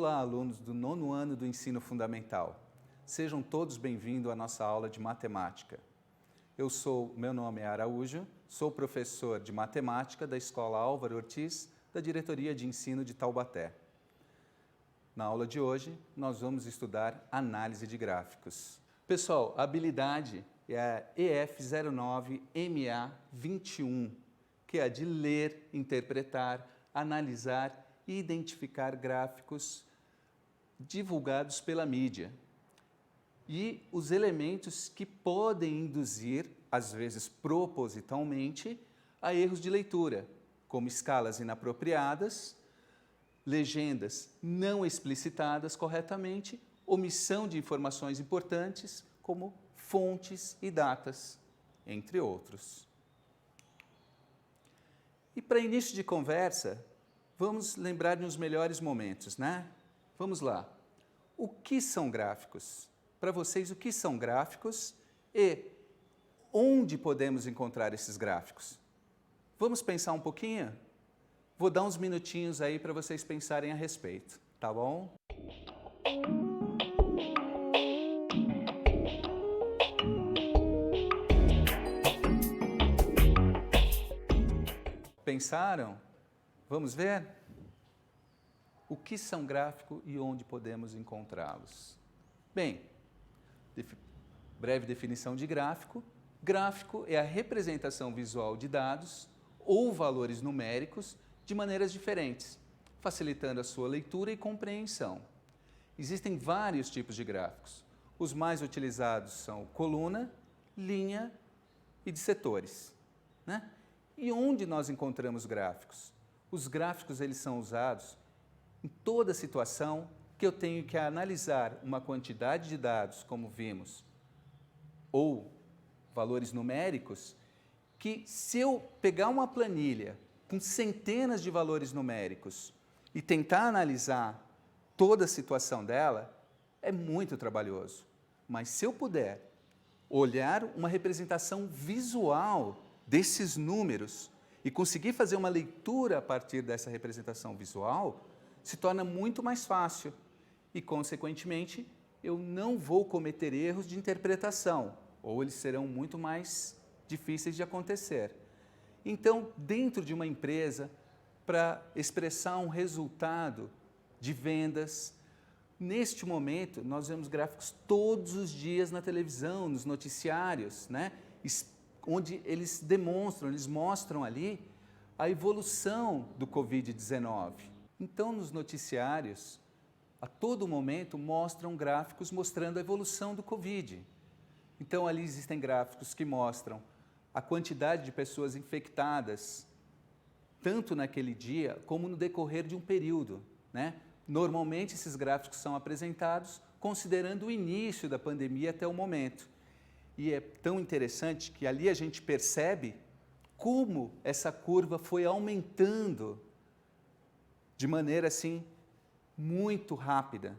Olá, alunos do 9º ano do Ensino Fundamental. Sejam todos bem-vindos à nossa aula de matemática. Meu nome é Araújo, sou professor de matemática da Escola Álvaro Ortiz, da Diretoria de Ensino de Taubaté. Na aula de hoje, nós vamos estudar análise de gráficos. Pessoal, a habilidade é a EF09MA21, que é a de ler, interpretar, analisar e identificar gráficos divulgados pela mídia e os elementos que podem induzir, às vezes propositalmente, a erros de leitura, como escalas inapropriadas, legendas não explicitadas corretamente, omissão de informações importantes, como fontes e datas, entre outros. E para início de conversa, vamos lembrar nos melhores momentos, né? Vamos lá. O que são gráficos? Para vocês, o que são gráficos e onde podemos encontrar esses gráficos? Vamos pensar um pouquinho? Vou dar uns minutinhos aí para vocês pensarem a respeito, tá bom? Pensaram? Vamos ver? O que são gráficos e onde podemos encontrá-los? Bem, breve definição de gráfico. Gráfico é a representação visual de dados ou valores numéricos de maneiras diferentes, facilitando a sua leitura e compreensão. Existem vários tipos de gráficos. Os mais utilizados são coluna, linha e de setores, né? E onde nós encontramos gráficos? Os gráficos eles são usados em toda situação que eu tenho que analisar uma quantidade de dados, como vimos, ou valores numéricos, que se eu pegar uma planilha com centenas de valores numéricos e tentar analisar toda a situação dela, é muito trabalhoso. Mas se eu puder olhar uma representação visual desses números e conseguir fazer uma leitura a partir dessa representação visual, se torna muito mais fácil e, consequentemente, eu não vou cometer erros de interpretação, ou eles serão muito mais difíceis de acontecer. Então, dentro de uma empresa, para expressar um resultado de vendas, neste momento, nós vemos gráficos todos os dias na televisão, nos noticiários, né? Onde eles mostram ali a evolução do Covid-19. Então, nos noticiários, a todo momento, mostram gráficos mostrando a evolução do Covid. Então, ali existem gráficos que mostram a quantidade de pessoas infectadas, tanto naquele dia como no decorrer de um período, né? Normalmente, esses gráficos são apresentados considerando o início da pandemia até o momento. E é tão interessante que ali a gente percebe como essa curva foi aumentando de maneira assim muito rápida.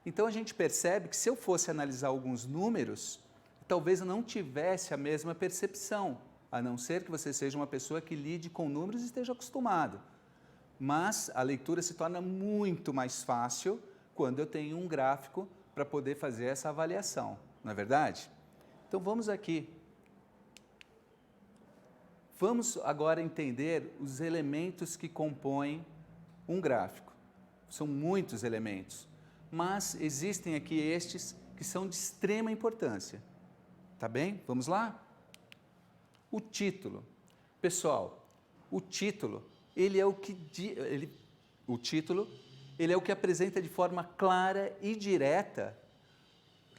Então a gente percebe que se eu fosse analisar alguns números, talvez eu não tivesse a mesma percepção, a não ser que você seja uma pessoa que lide com números e esteja acostumado. Mas a leitura se torna muito mais fácil quando eu tenho um gráfico para poder fazer essa avaliação, não é verdade? Então vamos aqui. Vamos agora entender os elementos que compõem um gráfico. São muitos elementos, mas existem aqui estes que são de extrema importância. Tá bem? Vamos lá? O título. Pessoal, o título, ele é o que apresenta de forma clara e direta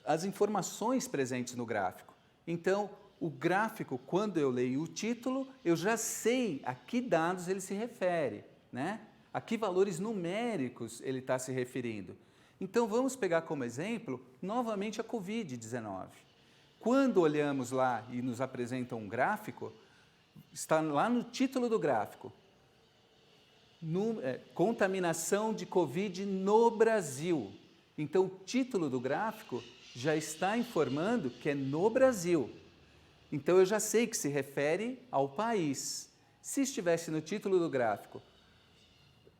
as informações presentes no gráfico. Então, o gráfico, quando eu leio o título, eu já sei a que dados ele se refere, né? A que valores numéricos ele está se referindo. Então, vamos pegar como exemplo, novamente, a Covid-19. Quando olhamos lá e nos apresentam um gráfico, está lá no título do gráfico, contaminação de Covid no Brasil. Então, o título do gráfico já está informando que é no Brasil. Então, eu já sei que se refere ao país. Se estivesse no título do gráfico,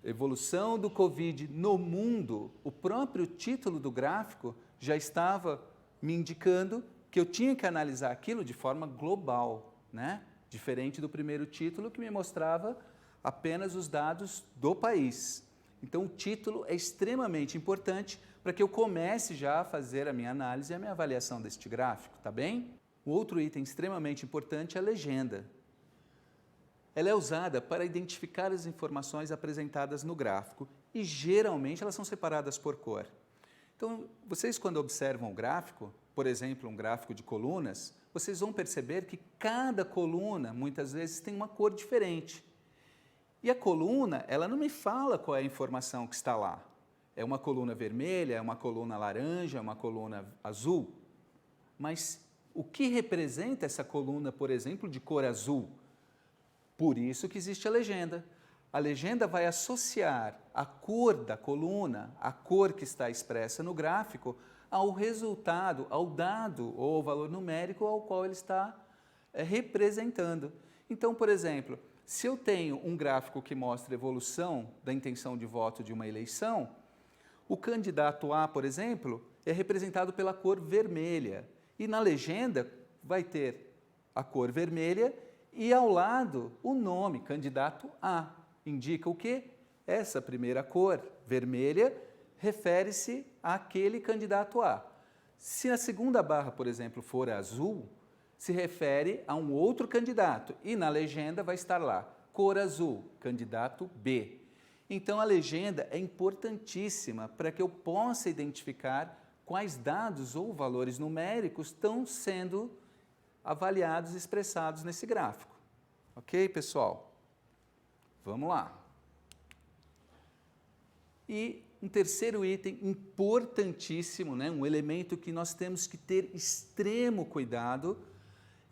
evolução do Covid no mundo, o próprio título do gráfico já estava me indicando que eu tinha que analisar aquilo de forma global, né? Diferente do primeiro título que me mostrava apenas os dados do país. Então, o título é extremamente importante para que eu comece já a fazer a minha análise e a minha avaliação deste gráfico, tá bem? O outro item extremamente importante é a legenda. Ela é usada para identificar as informações apresentadas no gráfico e, geralmente, elas são separadas por cor. Então, vocês quando observam o gráfico, por exemplo, um gráfico de colunas, vocês vão perceber que cada coluna, muitas vezes, tem uma cor diferente. E a coluna, ela não me fala qual é a informação que está lá. É uma coluna vermelha, é uma coluna laranja, é uma coluna azul. Mas o que representa essa coluna, por exemplo, de cor azul? Por isso que existe a legenda. A legenda vai associar a cor da coluna, a cor que está expressa no gráfico, ao resultado, ao dado ou ao valor numérico ao qual ele está representando. Então, por exemplo, se eu tenho um gráfico que mostra a evolução da intenção de voto de uma eleição, o candidato A, por exemplo, é representado pela cor vermelha. E na legenda vai ter a cor vermelha e ao lado o nome, candidato A. Indica o quê? Essa primeira cor, vermelha, refere-se àquele candidato A. Se a segunda barra, por exemplo, for azul, se refere a um outro candidato e na legenda vai estar lá, cor azul, candidato B. Então a legenda é importantíssima para que eu possa identificar quais dados ou valores numéricos estão sendo avaliados e expressados nesse gráfico. Ok, pessoal? Vamos lá. E um terceiro item importantíssimo, né, um elemento que nós temos que ter extremo cuidado,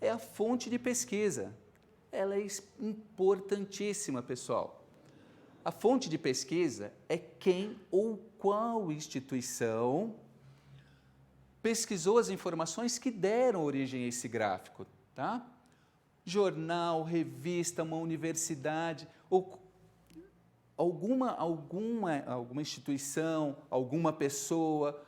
é a fonte de pesquisa. Ela é importantíssima, pessoal. A fonte de pesquisa é quem ou qual instituição pesquisou as informações que deram origem a esse gráfico, tá? Jornal, revista, uma universidade, ou alguma instituição, alguma pessoa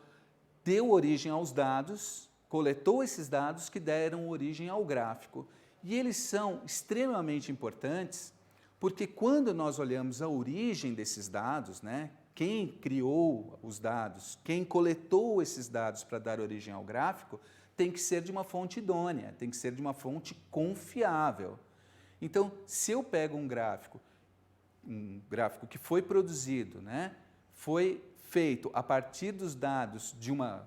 deu origem aos dados, coletou esses dados que deram origem ao gráfico. E eles são extremamente importantes porque quando nós olhamos a origem desses dados, né, quem criou os dados, quem coletou esses dados para dar origem ao gráfico, tem que ser de uma fonte idônea, tem que ser de uma fonte confiável. Então, se eu pego um gráfico que foi produzido, né, foi feito a partir dos dados de uma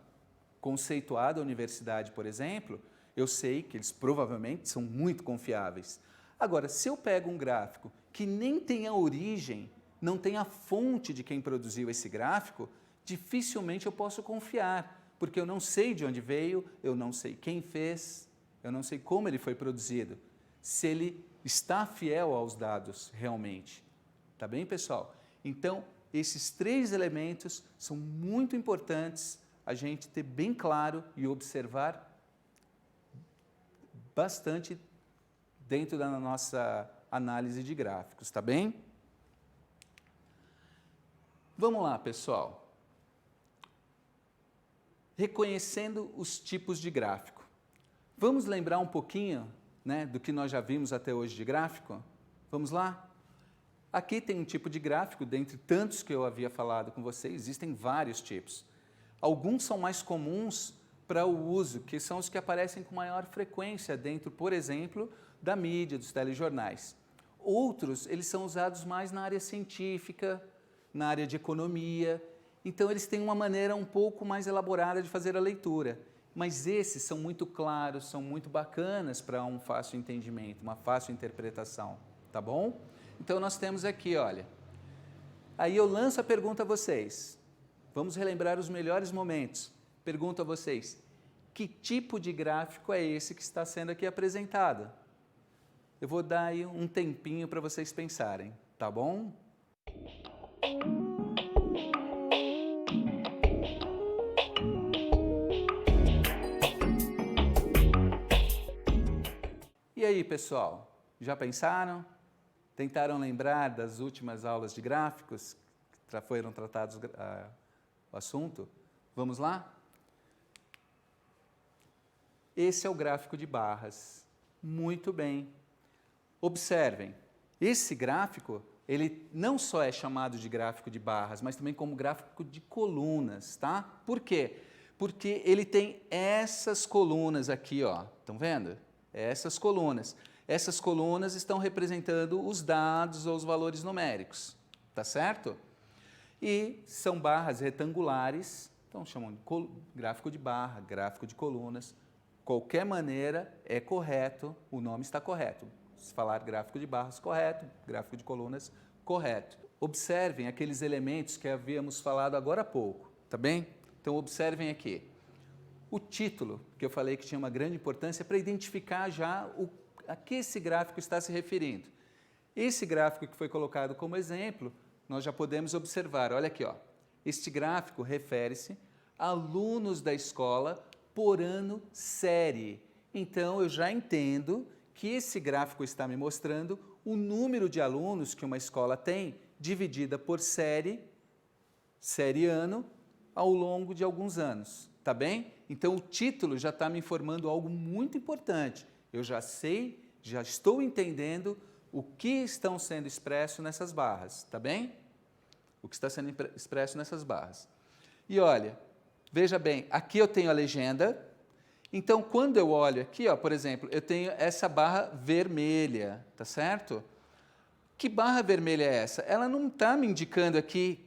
conceituada universidade, por exemplo, eu sei que eles provavelmente são muito confiáveis. Agora, se eu pego um gráfico que nem tem a origem, não tem a fonte de quem produziu esse gráfico, dificilmente eu posso confiar, porque eu não sei de onde veio, eu não sei quem fez, eu não sei como ele foi produzido, se ele está fiel aos dados realmente. Tá bem, pessoal? Então, esses três elementos são muito importantes a gente ter bem claro e observar bastante dentro da nossa análise de gráficos, tá bem? Vamos lá, pessoal. Reconhecendo os tipos de gráfico. Vamos lembrar um pouquinho, né, do que nós já vimos até hoje de gráfico? Vamos lá? Aqui tem um tipo de gráfico, dentre tantos que eu havia falado com vocês, existem vários tipos. Alguns são mais comuns para o uso, que são os que aparecem com maior frequência dentro, por exemplo, da mídia, dos telejornais. Outros, eles são usados mais na área científica, na área de economia, então eles têm uma maneira um pouco mais elaborada de fazer a leitura. Mas esses são muito claros, são muito bacanas para um fácil entendimento, uma fácil interpretação, tá bom? Então nós temos aqui, olha, aí eu lanço a pergunta a vocês, vamos relembrar os melhores momentos. Pergunto a vocês, que tipo de gráfico é esse que está sendo aqui apresentado? Eu vou dar aí um tempinho para vocês pensarem, tá bom? E aí, pessoal, já pensaram? Tentaram lembrar das últimas aulas de gráficos? Que foram tratados o assunto? Vamos lá? Esse é o gráfico de barras. Muito bem. Observem, esse gráfico, ele não só é chamado de gráfico de barras, mas também como gráfico de colunas, tá? Por quê? Porque ele tem essas colunas aqui, ó. Estão vendo? Essas colunas. Essas colunas estão representando os dados ou os valores numéricos, tá certo? E são barras retangulares, então chamam de gráfico de barra, gráfico de colunas. Qualquer maneira é correto, o nome está correto. Se falar gráfico de barras, correto, gráfico de colunas, correto. Observem aqueles elementos que havíamos falado agora há pouco, tá bem? Então observem aqui. O título, que eu falei que tinha uma grande importância para identificar já a que esse gráfico está se referindo. Esse gráfico que foi colocado como exemplo, nós já podemos observar, olha aqui, ó. Este gráfico refere-se a alunos da escola por ano série. Então, eu já entendo que esse gráfico está me mostrando o número de alunos que uma escola tem, dividida por série ano, ao longo de alguns anos, tá bem? Então, o título já está me informando algo muito importante. Eu já sei, já estou entendendo o que estão sendo expresso nessas barras, tá bem? O que está sendo expresso nessas barras. E olha, veja bem, aqui eu tenho a legenda. Então, quando eu olho aqui, ó, por exemplo, eu tenho essa barra vermelha, tá certo? Que barra vermelha é essa? Ela não está me indicando aqui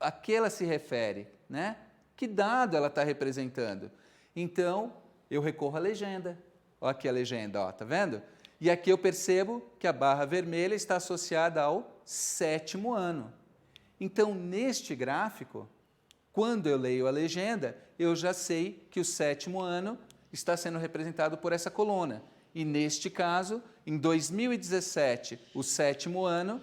a que ela se refere, né? Que dado ela está representando? Então, eu recorro à legenda. Olha aqui a legenda, ó, tá vendo? E aqui eu percebo que a barra vermelha está associada ao 7º ano. Então, neste gráfico, quando eu leio a legenda, eu já sei que o 7º ano está sendo representado por essa coluna. E neste caso, em 2017, o 7º ano,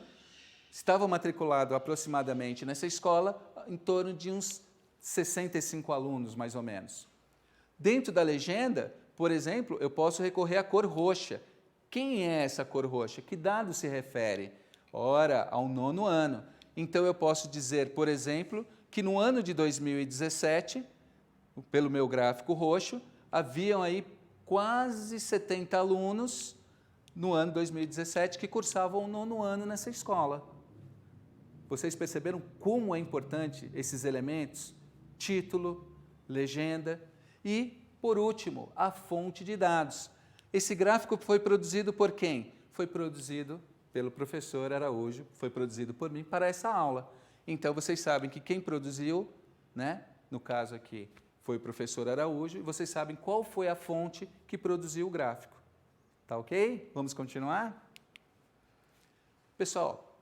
estava matriculado aproximadamente nessa escola em torno de uns 65 alunos, mais ou menos. Dentro da legenda, por exemplo, eu posso recorrer à cor roxa. Quem é essa cor roxa? Que dado se refere? Ora, ao 9º ano. Então, eu posso dizer, por exemplo, que no ano de 2017, pelo meu gráfico roxo, haviam aí quase 70 alunos no ano 2017 que cursavam o 9º ano nessa escola. Vocês perceberam como é importante esses elementos? Título, legenda e, por último, a fonte de dados. Esse gráfico foi produzido por quem? Foi produzido pelo professor Araújo, foi produzido por mim para essa aula. Então, vocês sabem que quem produziu, né, no caso aqui, foi o professor Araújo, e vocês sabem qual foi a fonte que produziu o gráfico. Tá ok? Vamos continuar? Pessoal,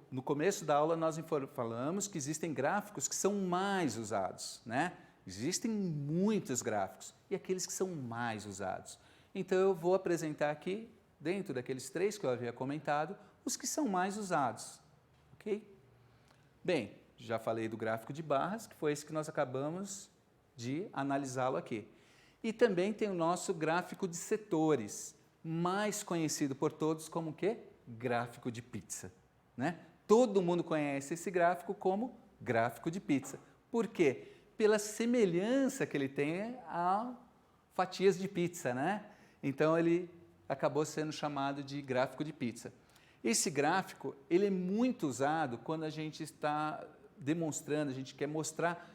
no começo da aula nós falamos que existem gráficos que são mais usados, né? Existem muitos gráficos, e aqueles que são mais usados. Então, eu vou apresentar aqui, dentro daqueles 3 que eu havia comentado, os que são mais usados, ok? Bem, já falei do gráfico de barras, que foi esse que nós acabamos de analisá-lo aqui. E também tem o nosso gráfico de setores, mais conhecido por todos como o quê? Gráfico de pizza, né? Todo mundo conhece esse gráfico como gráfico de pizza. Por quê? Pela semelhança que ele tem a fatias de pizza, né? Então, ele acabou sendo chamado de gráfico de pizza. Esse gráfico, ele é muito usado quando a gente está demonstrando, a gente quer mostrar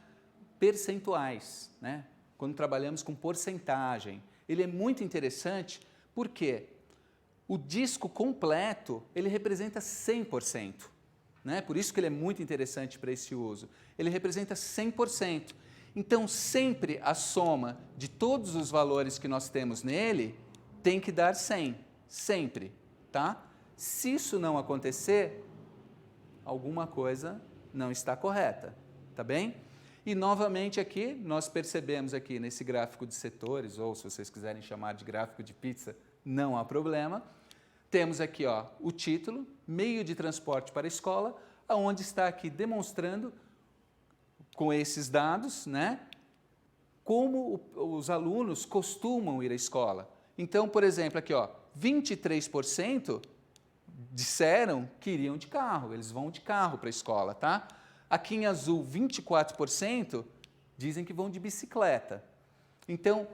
percentuais, né? Quando trabalhamos com porcentagem. Ele é muito interessante porque o disco completo, ele representa 100%, né? Por isso que ele é muito interessante para esse uso. Ele representa 100%. Então, sempre a soma de todos os valores que nós temos nele tem que dar 100, sempre, tá? Se isso não acontecer, alguma coisa não está correta, tá bem? E, novamente, aqui, nós percebemos aqui nesse gráfico de setores, ou se vocês quiserem chamar de gráfico de pizza, não há problema. Temos aqui, ó, o título, meio de transporte para a escola, onde está aqui demonstrando, com esses dados, né, como os alunos costumam ir à escola. Então, por exemplo, aqui, ó, 23% disseram que iriam de carro, eles vão de carro para a escola, tá? Aqui em azul, 24% dizem que vão de bicicleta. Então,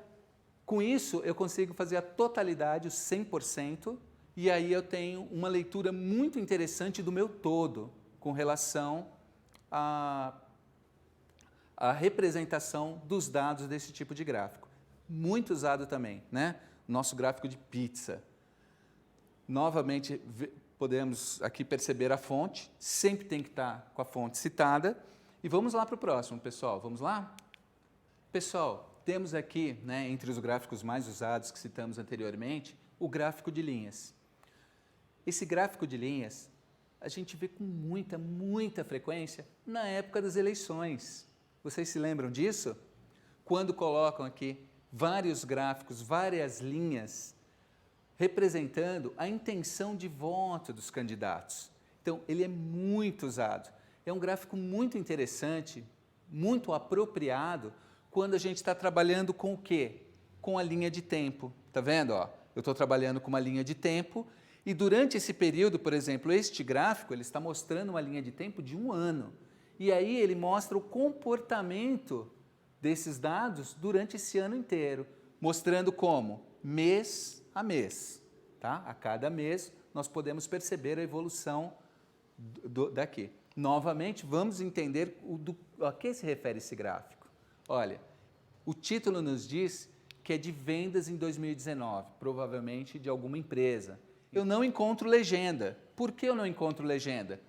com isso, eu consigo fazer a totalidade, os 100%, e aí eu tenho uma leitura muito interessante do meu todo, com relação à representação dos dados desse tipo de gráfico. Muito usado também, né? Nosso gráfico de pizza. Novamente, podemos aqui perceber a fonte, sempre tem que estar com a fonte citada. E vamos lá para o próximo, pessoal. Vamos lá? Pessoal, temos aqui, né, entre os gráficos mais usados que citamos anteriormente, o gráfico de linhas. Esse gráfico de linhas a gente vê com muita frequência na época das eleições. Vocês se lembram disso? Quando colocam aqui vários gráficos, várias linhas, representando a intenção de voto dos candidatos. Então, ele é muito usado. É um gráfico muito interessante, muito apropriado, quando a gente está trabalhando com o quê? Com a linha de tempo. Está vendo? Ó, eu estou trabalhando com uma linha de tempo e durante esse período, por exemplo, este gráfico, ele está mostrando uma linha de tempo de 1 ano. E aí ele mostra o comportamento desses dados durante esse ano inteiro, mostrando como mês a mês, tá? A cada mês nós podemos perceber a evolução daqui. Novamente, vamos entender a que se refere esse gráfico. Olha, o título nos diz que é de vendas em 2019, provavelmente de alguma empresa. Eu não encontro legenda. Por que eu não encontro legenda?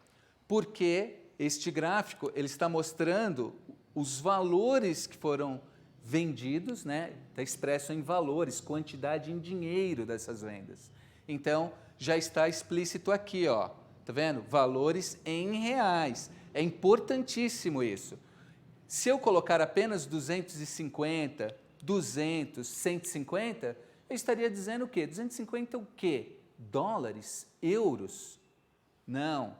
Porque este gráfico ele está mostrando os valores que foram vendidos, né? Está expresso em valores, quantidade em dinheiro dessas vendas. Então, já está explícito aqui, ó. Tá vendo? Valores em reais. É importantíssimo isso. Se eu colocar apenas 250, 200, 150, eu estaria dizendo o quê? 250 o quê? Dólares? Euros? Não.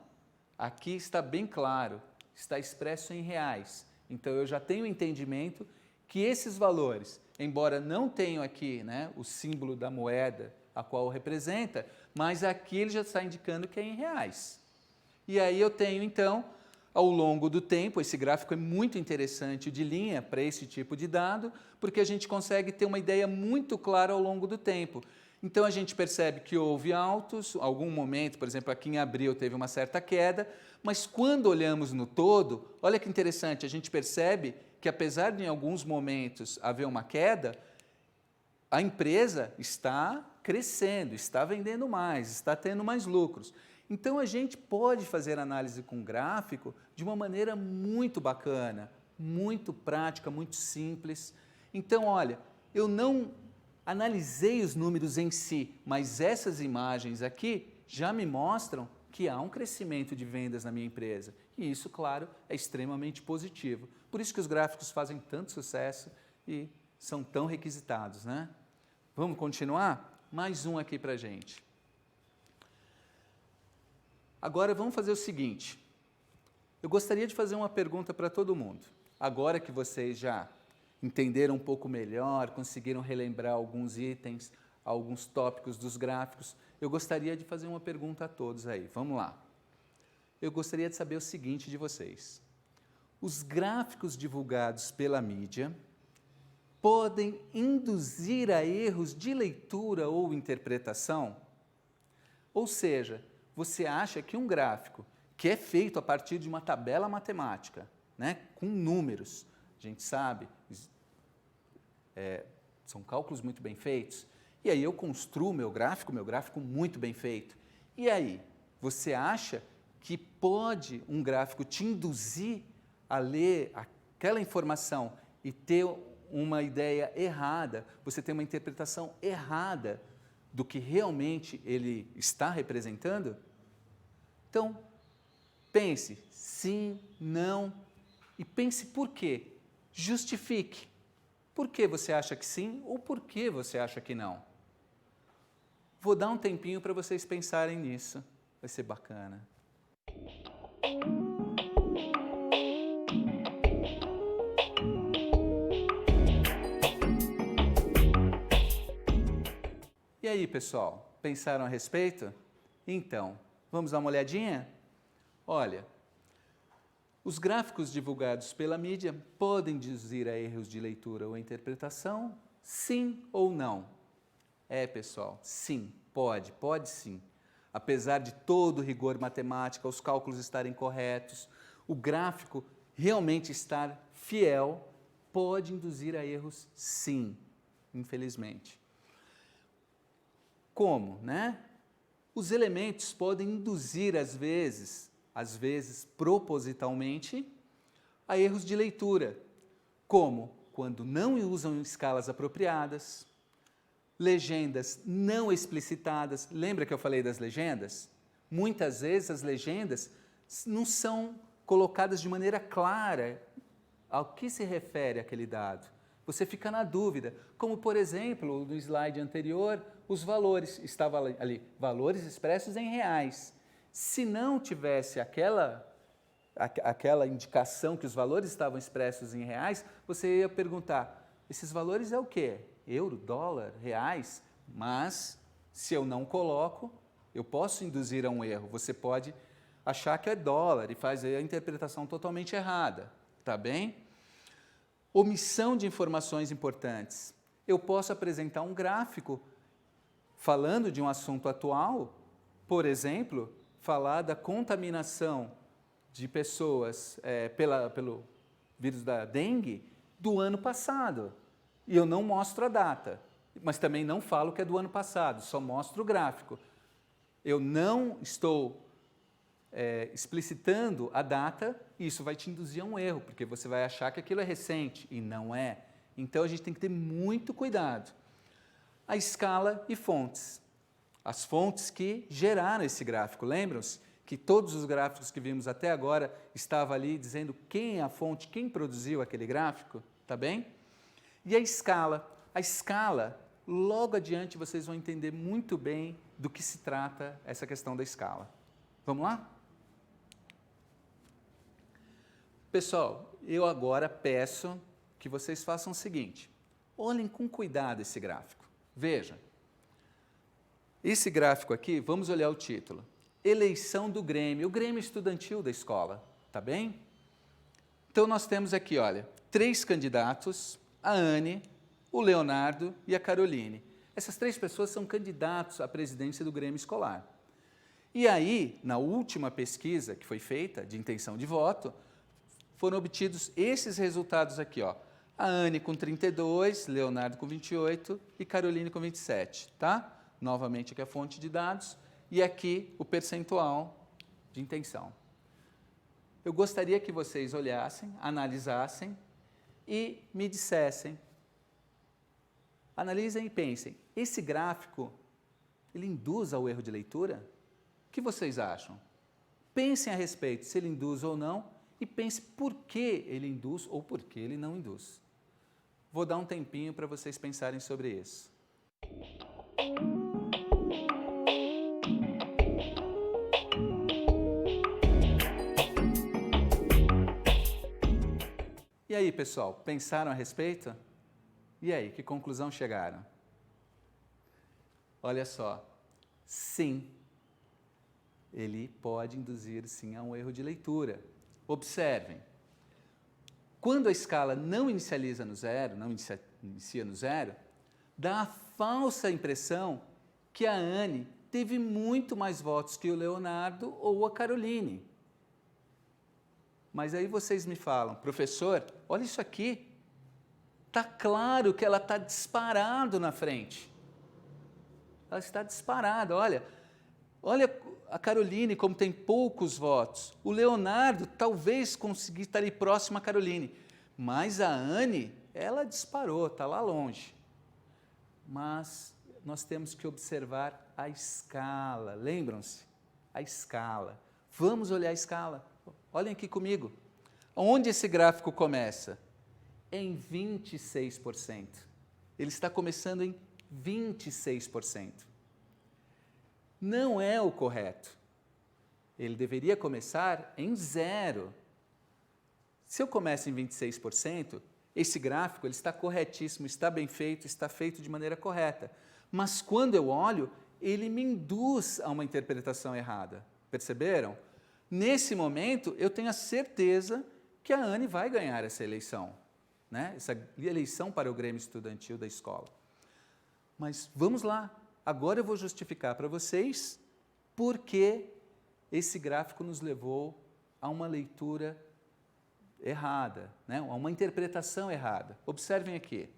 Aqui está bem claro, está expresso em reais. Então, eu já tenho entendimento que esses valores, embora não tenham aqui, né, o símbolo da moeda a qual representa, mas aqui ele já está indicando que é em reais. E aí eu tenho, então, ao longo do tempo, esse gráfico é muito interessante de linha para esse tipo de dado, porque a gente consegue ter uma ideia muito clara ao longo do tempo. Então, a gente percebe que houve altos, algum momento, por exemplo, aqui em abril teve uma certa queda, mas quando olhamos no todo, olha que interessante, a gente percebe que apesar de em alguns momentos haver uma queda, a empresa está crescendo, está vendendo mais, está tendo mais lucros. Então, a gente pode fazer análise com gráfico de uma maneira muito bacana, muito prática, muito simples. Então, olha, eu não analisei os números em si, mas essas imagens aqui já me mostram que há um crescimento de vendas na minha empresa. E isso, claro, é extremamente positivo. Por isso que os gráficos fazem tanto sucesso e são tão requisitados, né? Vamos continuar? Mais um aqui para a gente. Agora, vamos fazer o seguinte. Eu gostaria de fazer uma pergunta para todo mundo. Agora que vocês já entenderam um pouco melhor, conseguiram relembrar alguns itens, alguns tópicos dos gráficos, eu gostaria de fazer uma pergunta a todos aí. Vamos lá. Eu gostaria de saber o seguinte de vocês. Os gráficos divulgados pela mídia podem induzir a erros de leitura ou interpretação? Ou seja, você acha que um gráfico que é feito a partir de uma tabela matemática, né, com números, a gente sabe, são cálculos muito bem feitos, e aí eu construo meu gráfico muito bem feito. E aí, você acha que pode um gráfico te induzir a ler aquela informação e ter uma ideia errada, você tem uma interpretação errada do que realmente ele está representando? Então, pense sim, não, e pense por quê. Justifique. Por que você acha que sim ou por que você acha que não? Vou dar um tempinho para vocês pensarem nisso. Vai ser bacana. E aí, pessoal, pensaram a respeito? Então, Vamos dar uma olhadinha? Olha, os gráficos divulgados pela mídia podem induzir a erros de leitura ou interpretação? Sim ou não? Pessoal, sim, pode sim. Apesar de todo o rigor matemático, os cálculos estarem corretos, o gráfico realmente estar fiel, pode induzir a erros sim, infelizmente. Como, né? Os elementos podem induzir, às vezes propositalmente, a erros de leitura, como quando não usam escalas apropriadas, legendas não explicitadas. Lembra que eu falei das legendas? Muitas vezes as legendas não são colocadas de maneira clara ao que se refere aquele dado. Você fica na dúvida, como por exemplo, no slide anterior, os valores, estava ali, valores expressos em reais. Se não tivesse aquela indicação que os valores estavam expressos em reais, você ia perguntar, esses valores é o quê? Euro, dólar, reais? Mas, se eu não coloco, eu posso induzir a um erro. Você pode achar que é dólar e fazer a interpretação totalmente errada, tá bem? Omissão de informações importantes. Eu posso apresentar um gráfico falando de um assunto atual, por exemplo, falar da contaminação de pessoas pelo vírus da dengue do ano passado. E eu não mostro a data, mas também não falo que é do ano passado, só mostro o gráfico. Eu não estou explicitando a data, e isso vai te induzir a um erro, porque você vai achar que aquilo é recente, e não é. Então, a gente tem que ter muito cuidado. A escala e fontes. As fontes que geraram esse gráfico. Lembram-se que todos os gráficos que vimos até agora estavam ali dizendo quem é a fonte, quem produziu aquele gráfico, tá bem? E a escala. A escala, logo adiante vocês vão entender muito bem do que se trata essa questão da escala. Vamos lá? Pessoal, eu agora peço que vocês façam o seguinte, olhem com cuidado esse gráfico. Veja, esse gráfico aqui, vamos olhar o título, eleição do Grêmio, o Grêmio estudantil da escola, tá bem? Então nós temos aqui, olha, 3 candidatos, a Anne, o Leonardo e a Caroline. Essas 3 pessoas são candidatos à presidência do Grêmio escolar. E aí, na última pesquisa que foi feita, de intenção de voto, foram obtidos esses resultados aqui, ó. A Anne com 32, Leonardo com 28 e Caroline com 27, tá? Novamente aqui a fonte de dados e aqui o percentual de intenção. Eu gostaria que vocês olhassem, analisassem e me dissessem, analisem e pensem, esse gráfico, ele induz ao erro de leitura? O que vocês acham? Pensem a respeito, se ele induz ou não, e pense por que ele induz ou por que ele não induz. Vou dar um tempinho para vocês pensarem sobre isso. E aí, pessoal, pensaram a respeito? E aí, que conclusão chegaram? Olha só, sim, ele pode induzir sim a um erro de leitura. Observem, quando a escala não inicializa no zero, não inicia no zero, dá a falsa impressão que a Anne teve muito mais votos que o Leonardo ou a Caroline. Mas aí vocês me falam, professor, olha isso aqui, está claro que ela está disparado na frente. Ela está disparada, olha a Caroline como tem poucos votos. O Leonardo talvez conseguisse estar ali próximo à Caroline, mas a Anne, ela disparou, está lá longe. Mas nós temos que observar a escala, lembram-se? A escala. Vamos olhar a escala. Olhem aqui comigo. Onde esse gráfico começa? Em 26%. Ele está começando em 26%. Não é o correto. Ele deveria começar em 0. Se eu começo em 26%, esse gráfico ele está corretíssimo, está bem feito, está feito de maneira correta. Mas quando eu olho, ele me induz a uma interpretação errada. Perceberam? Nesse momento, eu tenho a certeza que a Anne vai ganhar essa eleição, né? Essa eleição para o Grêmio Estudantil da escola. Mas vamos lá, agora eu vou justificar para vocês por que esse gráfico nos levou a uma leitura errada, né? A uma interpretação errada. Observem aqui.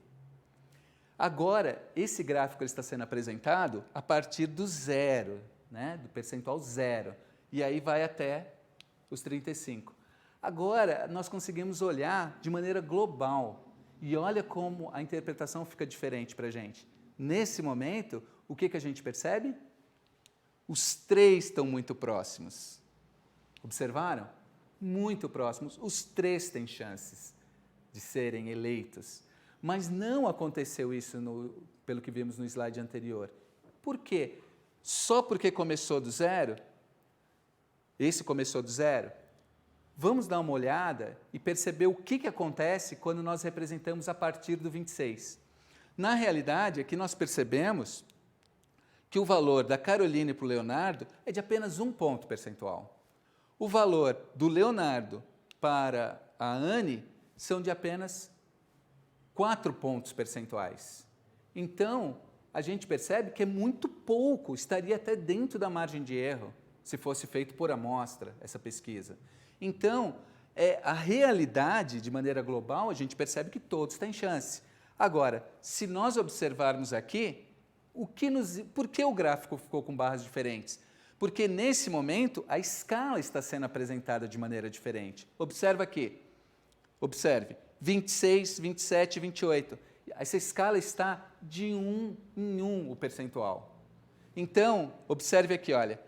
Agora, esse gráfico ele está sendo apresentado a partir do zero, né? Do percentual zero, e aí vai até os 35. Agora, nós conseguimos olhar de maneira global, e olha como a interpretação fica diferente para a gente. Nesse momento, o que a gente percebe? Os três estão muito próximos. Observaram? Muito próximos. Os três têm chances de serem eleitos. Mas não aconteceu isso pelo que vimos no slide anterior. Por quê? Só porque começou do zero? Esse começou do zero? Vamos dar uma olhada e perceber o que acontece quando nós representamos a partir do 26. Na realidade, aqui nós percebemos que o valor da Caroline para o Leonardo é de apenas 1 ponto percentual. O valor do Leonardo para a Anne são de apenas 4 pontos percentuais. Então, a gente percebe que é muito pouco, estaria até dentro da margem de erro, se fosse feito por amostra, essa pesquisa. Então, a realidade, de maneira global, a gente percebe que todos têm chance. Agora, se nós observarmos aqui, por que o gráfico ficou com barras diferentes? Porque, nesse momento, a escala está sendo apresentada de maneira diferente. Observa aqui. Observe. 26, 27, 28. Essa escala está de 1 em 1 o percentual. Então, observe aqui, olha.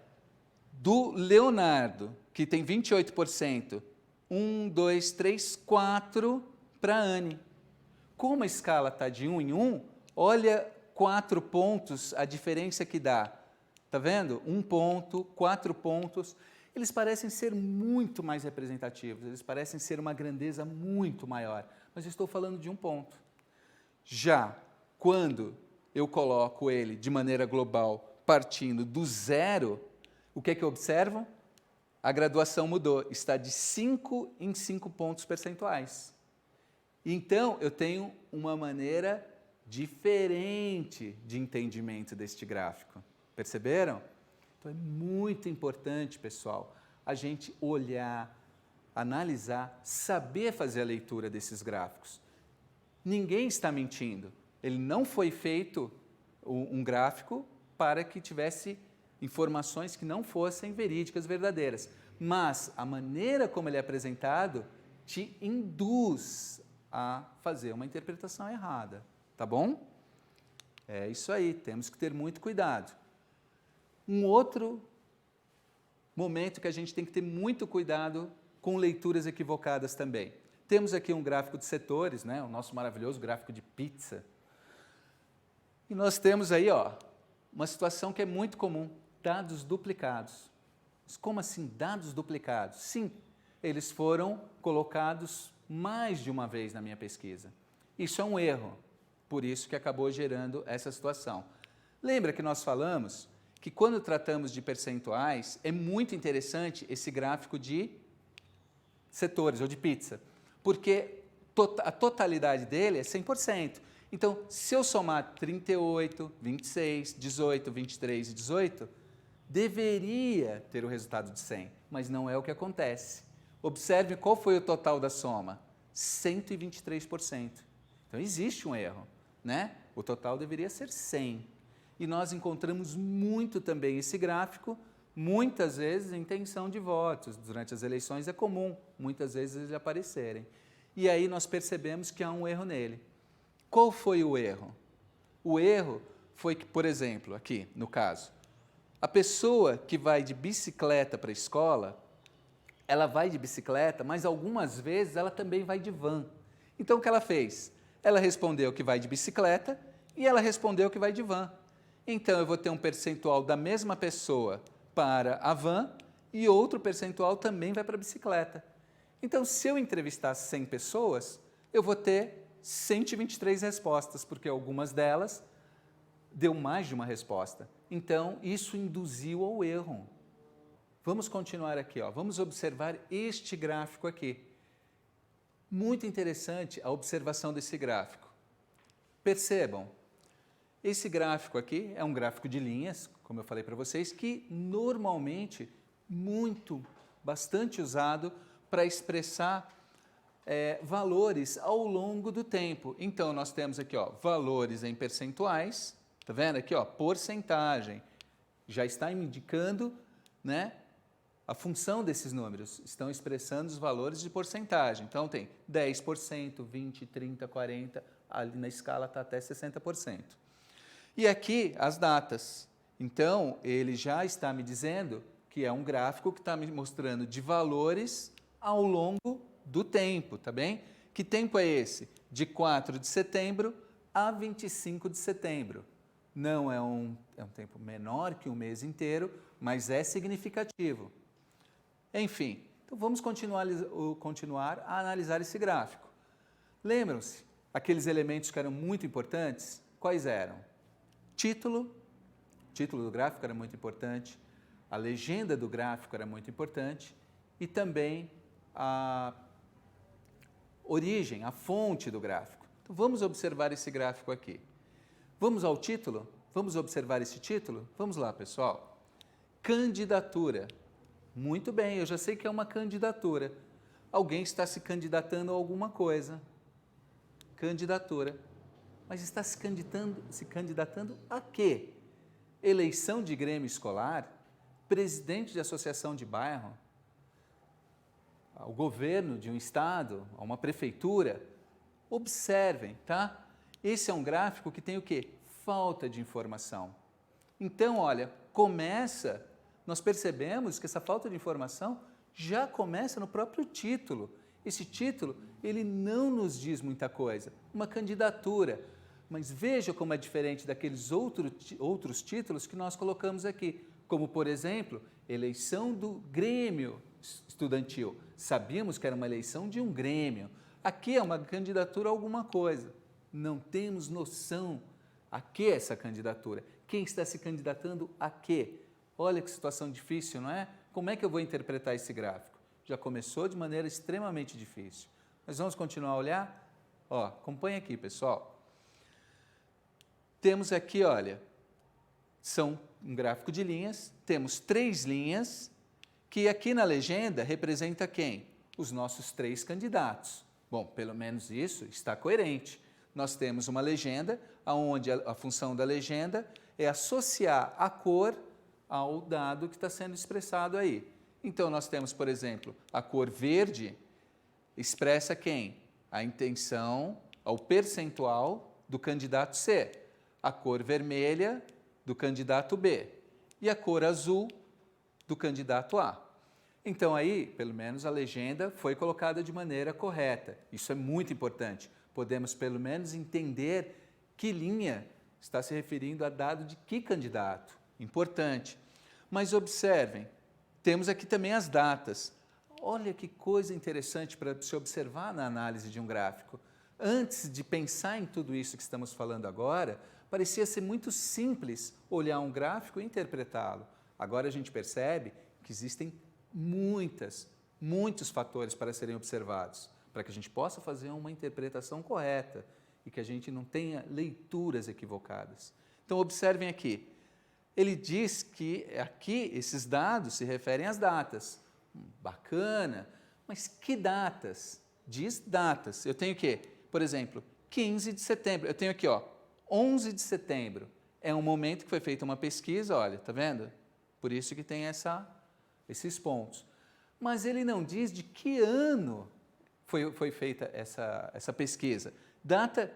Do Leonardo, que tem 28%, 1, 2, 3, 4 para a Anne. Como a escala está de 1 em 1, olha 4 pontos a diferença que dá. Está vendo? 1 ponto, 4 pontos. Eles parecem ser muito mais representativos, eles parecem ser uma grandeza muito maior. Mas eu estou falando de 1 ponto. Já quando eu coloco ele de maneira global, partindo do zero, o que eu observo? A graduação mudou, está de 5 em 5 pontos percentuais. Então, eu tenho uma maneira diferente de entendimento deste gráfico. Perceberam? Então, é muito importante, pessoal, a gente olhar, analisar, saber fazer a leitura desses gráficos. Ninguém está mentindo. Ele não foi feito um gráfico para que tivesse informações que não fossem verídicas, verdadeiras. Mas a maneira como ele é apresentado te induz a fazer uma interpretação errada, tá bom? É isso aí, temos que ter muito cuidado. Um outro momento que a gente tem que ter muito cuidado com leituras equivocadas também. Temos aqui um gráfico de setores, né? O nosso maravilhoso gráfico de pizza. E nós temos aí, ó, uma situação que é muito comum, dados duplicados. Mas como assim dados duplicados? Sim, eles foram colocados mais de uma vez na minha pesquisa. Isso é um erro, por isso que acabou gerando essa situação. Lembra que nós falamos que quando tratamos de percentuais, é muito interessante esse gráfico de setores, ou de pizza, porque a totalidade dele é 100%. Então, se eu somar 38, 26, 18, 23 e 18, deveria ter o resultado de 100, mas não é o que acontece. Observe qual foi o total da soma, 123%. Então, existe um erro, né? O total deveria ser 100. E nós encontramos muito também esse gráfico, muitas vezes em intenção de votos. Durante as eleições é comum, muitas vezes eles aparecerem. E aí nós percebemos que há um erro nele. Qual foi o erro? O erro foi que, por exemplo, aqui no caso, a pessoa que vai de bicicleta para a escola, ela vai de bicicleta, mas algumas vezes ela também vai de van. Então o que ela fez? Ela respondeu que vai de bicicleta e ela respondeu que vai de van. Então eu vou ter um percentual da mesma pessoa para a van e outro percentual também vai para a bicicleta. Então, se eu entrevistar 100 pessoas, eu vou ter 123 respostas, porque algumas delas deu mais de uma resposta. Então, isso induziu ao erro. Vamos continuar aqui, ó. Vamos observar este gráfico aqui. Muito interessante a observação desse gráfico. Percebam, esse gráfico aqui é um gráfico de linhas, como eu falei para vocês, que normalmente bastante usado para expressar valores ao longo do tempo. Então, nós temos aqui, ó, valores em percentuais, tá vendo aqui, ó, porcentagem, já está indicando, né, a função desses números, estão expressando os valores de porcentagem. Então, tem 10%, 20%, 30%, 40%, ali na escala está até 60%. E aqui as datas. Então, ele já está me dizendo que é um gráfico que está me mostrando de valores ao longo do tempo, tá bem? Que tempo é esse? De 4 de setembro a 25 de setembro. Não é um tempo menor que um mês inteiro, mas é significativo. Enfim, então vamos continuar a analisar esse gráfico. Lembram-se, aqueles elementos que eram muito importantes? Quais eram? Título do gráfico era muito importante, a legenda do gráfico era muito importante e também a origem, a fonte do gráfico. Então vamos observar esse gráfico aqui. Vamos ao título? Vamos observar esse título? Vamos lá, pessoal. Candidatura. Muito bem, eu já sei que é uma candidatura. Alguém está se candidatando a alguma coisa. Candidatura. Mas está se candidatando a quê? Eleição de grêmio escolar? Presidente de associação de bairro? Ao governo de um estado? A uma prefeitura? Observem, tá? Esse é um gráfico que tem o quê? Falta de informação. Então, olha, nós percebemos que essa falta de informação já começa no próprio título. Esse título, ele não nos diz muita coisa. Uma candidatura. Mas veja como é diferente daqueles outros títulos que nós colocamos aqui. Como, por exemplo, eleição do Grêmio estudantil. Sabíamos que era uma eleição de um Grêmio. Aqui é uma candidatura a alguma coisa. Não temos noção a que essa candidatura. Quem está se candidatando a quê? Olha que situação difícil, não é? Como é que eu vou interpretar esse gráfico? Já começou de maneira extremamente difícil. Mas vamos continuar a olhar? Ó, acompanha aqui, pessoal. Temos aqui, olha, são um gráfico de linhas, temos 3 linhas, que aqui na legenda representa quem? Os nossos 3 candidatos. Bom, pelo menos isso está coerente. Nós temos uma legenda, onde a função da legenda é associar a cor ao dado que está sendo expressado aí. Então, nós temos, por exemplo, a cor verde expressa quem? A intenção, o percentual do candidato C. A cor vermelha do candidato B. E a cor azul do candidato A. Então, aí, pelo menos, a legenda foi colocada de maneira correta. Isso é muito importante. Podemos, pelo menos, entender que linha está se referindo a dado de que candidato. Importante. Mas observem, temos aqui também as datas. Olha que coisa interessante para se observar na análise de um gráfico. Antes de pensar em tudo isso que estamos falando agora, parecia ser muito simples olhar um gráfico e interpretá-lo. Agora a gente percebe que existem muitos fatores para serem observados, para que a gente possa fazer uma interpretação correta e que a gente não tenha leituras equivocadas. Então, observem aqui. Ele diz que aqui esses dados se referem às datas. Bacana, mas que datas? Diz datas. Eu tenho o quê? Por exemplo, 15 de setembro. Eu tenho aqui, ó, 11 de setembro. É um momento que foi feita uma pesquisa, olha, tá vendo? Por isso que tem esses pontos. Mas ele não diz de que ano foi feita essa pesquisa. Data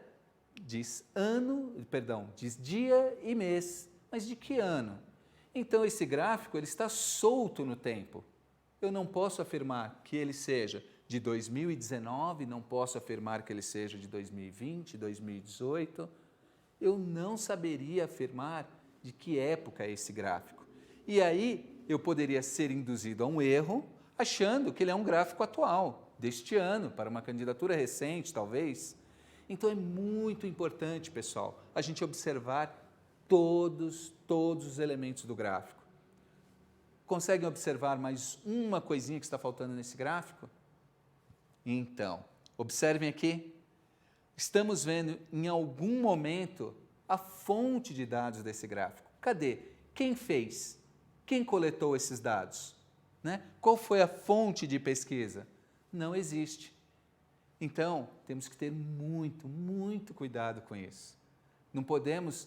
diz diz dia e mês. Mas de que ano? Então, esse gráfico ele está solto no tempo. Eu não posso afirmar que ele seja de 2019, não posso afirmar que ele seja de 2020, 2018. Eu não saberia afirmar de que época é esse gráfico. E aí, eu poderia ser induzido a um erro, achando que ele é um gráfico atual, deste ano, para uma candidatura recente, talvez. Então, é muito importante, pessoal, a gente observar todos os elementos do gráfico. Conseguem observar mais uma coisinha que está faltando nesse gráfico? Então, observem aqui. Estamos vendo em algum momento a fonte de dados desse gráfico. Cadê? Quem fez? Quem coletou esses dados? Né? Qual foi a fonte de pesquisa? Não existe. Então, temos que ter muito cuidado com isso. Não podemos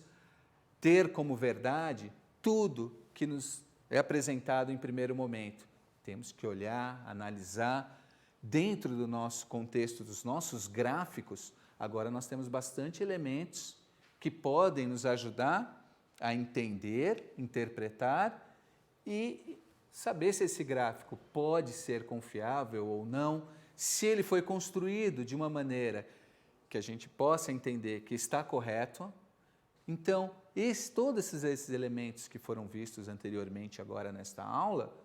ter como verdade tudo que nos é apresentado em primeiro momento. Temos que olhar, analisar, dentro do nosso contexto, dos nossos gráficos. Agora nós temos bastante elementos que podem nos ajudar a entender, interpretar e saber se esse gráfico pode ser confiável ou não, se ele foi construído de uma maneira que a gente possa entender que está correto. Então, todos esses elementos que foram vistos anteriormente agora nesta aula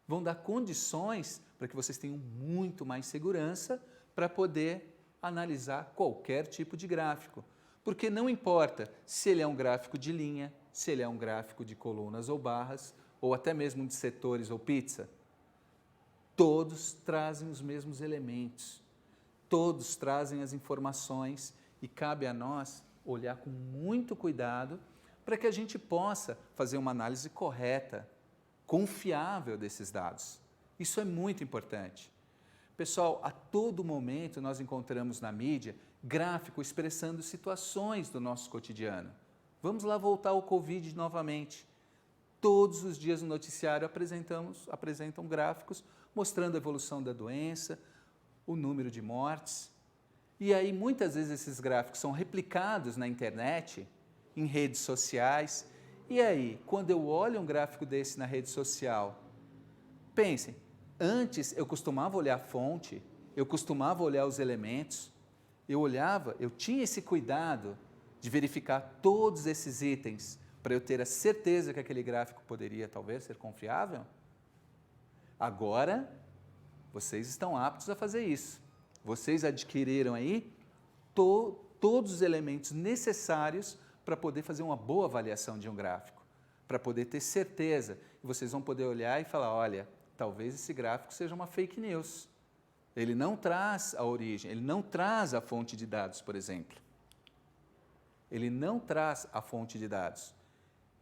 vão dar condições para que vocês tenham muito mais segurança para poder analisar qualquer tipo de gráfico. Porque não importa se ele é um gráfico de linha, se ele é um gráfico de colunas ou barras, ou até mesmo de setores ou pizza, todos trazem os mesmos elementos, todos trazem as informações e cabe a nós olhar com muito cuidado para que a gente possa fazer uma análise correta, confiável desses dados. Isso é muito importante. Pessoal, a todo momento nós encontramos na mídia gráfico expressando situações do nosso cotidiano. Vamos lá voltar ao Covid novamente. Todos os dias no noticiário apresentam gráficos mostrando a evolução da doença, o número de mortes. E aí, muitas vezes, esses gráficos são replicados na internet, em redes sociais. E aí, quando eu olho um gráfico desse na rede social, pensem, antes eu costumava olhar a fonte, eu costumava olhar os elementos, eu tinha esse cuidado de verificar todos esses itens para eu ter a certeza que aquele gráfico poderia talvez ser confiável. Agora, vocês estão aptos a fazer isso. Vocês adquiriram aí todos os elementos necessários para poder fazer uma boa avaliação de um gráfico, para poder ter certeza. E vocês vão poder olhar e falar, olha, talvez esse gráfico seja uma fake news. Ele não traz a origem, ele não traz a fonte de dados, por exemplo. Ele não traz a fonte de dados.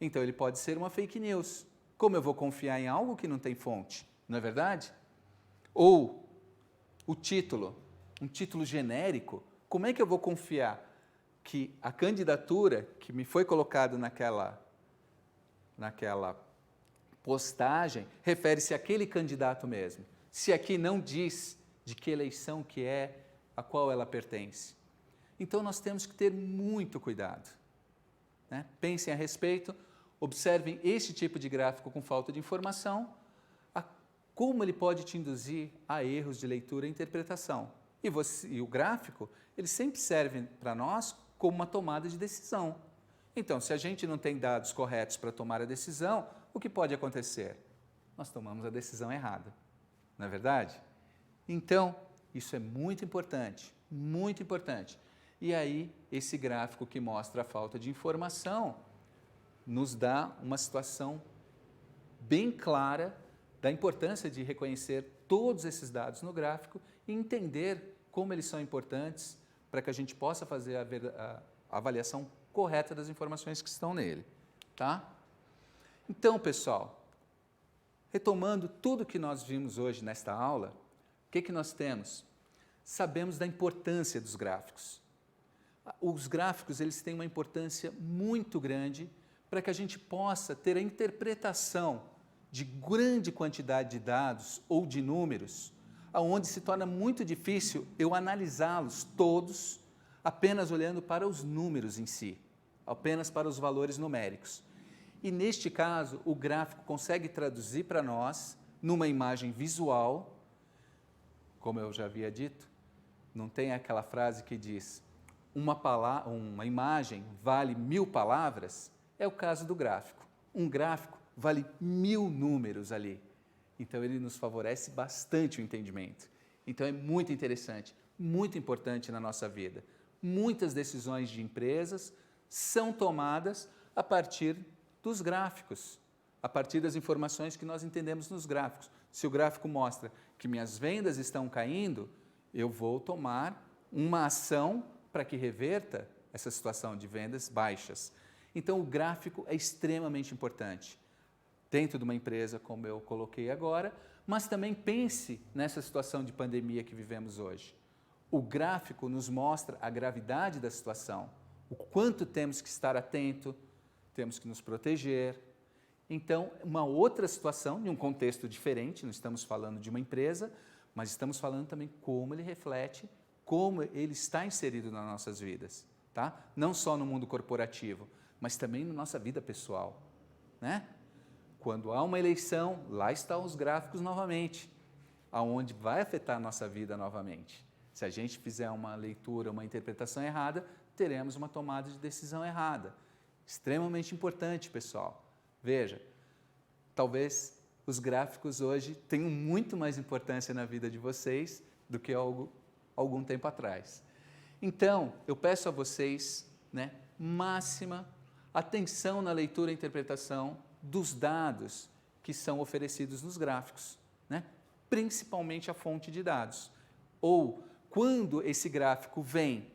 Então, ele pode ser uma fake news. Como eu vou confiar em algo que não tem fonte? Não é verdade? Ou o título, um título genérico, como é que eu vou confiar que a candidatura que me foi colocada naquela postagem refere-se àquele candidato mesmo? Se aqui não diz de que eleição que é, a qual ela pertence. Então, nós temos que ter muito cuidado. Né? Pensem a respeito, observem esse tipo de gráfico com falta de informação, como ele pode te induzir a erros de leitura e interpretação. E o gráfico, ele sempre serve para nós como uma tomada de decisão. Então, se a gente não tem dados corretos para tomar a decisão, o que pode acontecer? Nós tomamos a decisão errada, não é verdade? Então, isso é muito importante, muito importante. E aí, esse gráfico que mostra a falta de informação nos dá uma situação bem clara da importância de reconhecer todos esses dados no gráfico e entender como eles são importantes para que a gente possa fazer a avaliação correta das informações que estão nele. Tá? Então, pessoal, retomando tudo que nós vimos hoje nesta aula, o que nós temos? Sabemos da importância dos gráficos. Os gráficos eles têm uma importância muito grande para que a gente possa ter a interpretação de grande quantidade de dados ou de números, onde se torna muito difícil eu analisá-los todos apenas olhando para os números em si, apenas para os valores numéricos. E neste caso, o gráfico consegue traduzir para nós, numa imagem visual, como eu já havia dito, não tem aquela frase que diz uma imagem vale 1000 palavras? É o caso do gráfico. Um gráfico vale 1000 números ali. Então, ele nos favorece bastante o entendimento. Então, é muito interessante, muito importante na nossa vida. Muitas decisões de empresas são tomadas a partir dos gráficos. a partir das informações que nós entendemos nos gráficos. Se o gráfico mostra que minhas vendas estão caindo, eu vou tomar uma ação para que reverta essa situação de vendas baixas. Então, o gráfico é extremamente importante dentro de uma empresa, como eu coloquei agora, mas também pense nessa situação de pandemia que vivemos hoje. O gráfico nos mostra a gravidade da situação, o quanto temos que estar atento, temos que nos proteger. Então, uma outra situação, em um contexto diferente, não estamos falando de uma empresa, mas estamos falando também como ele reflete, como ele está inserido nas nossas vidas, tá? Não só no mundo corporativo, mas também na nossa vida pessoal, né? Quando há uma eleição, lá estão os gráficos novamente, aonde vai afetar a nossa vida novamente. Se a gente fizer uma leitura, uma interpretação errada, teremos uma tomada de decisão errada. Extremamente importante, pessoal. Veja, talvez os gráficos hoje tenham muito mais importância na vida de vocês do que algum tempo atrás. Então, eu peço a vocês, né, máxima atenção na leitura e interpretação dos dados que são oferecidos nos gráficos, né? Principalmente a fonte de dados. Ou, quando esse gráfico vem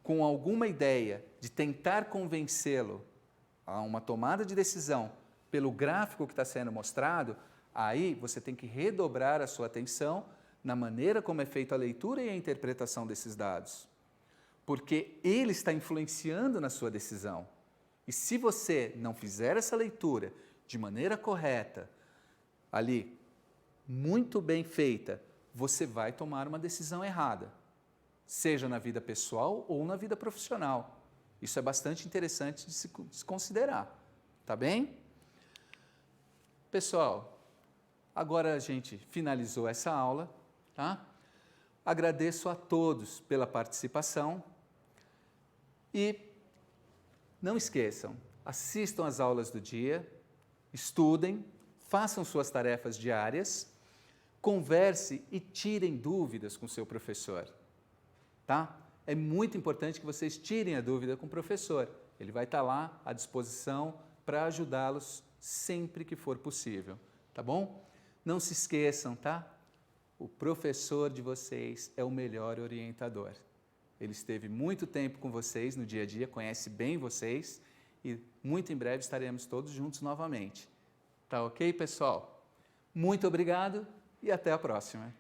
com alguma ideia de tentar convencê-lo a uma tomada de decisão pelo gráfico que está sendo mostrado, aí você tem que redobrar a sua atenção na maneira como é feita a leitura e a interpretação desses dados. Porque ele está influenciando na sua decisão. E se você não fizer essa leitura de maneira correta, ali, muito bem feita, você vai tomar uma decisão errada, seja na vida pessoal ou na vida profissional. Isso é bastante interessante de se considerar, tá bem? Pessoal, agora a gente finalizou essa aula, tá? Agradeço a todos pela participação e não esqueçam, assistam às aulas do dia, estudem, façam suas tarefas diárias, converse e tirem dúvidas com o seu professor, tá? É muito importante que vocês tirem a dúvida com o professor. Ele vai estar lá à disposição para ajudá-los sempre que for possível, tá bom? Não se esqueçam, tá? O professor de vocês é o melhor orientador. Ele esteve muito tempo com vocês no dia a dia, conhece bem vocês e muito em breve estaremos todos juntos novamente. Tá ok, pessoal? Muito obrigado e até a próxima.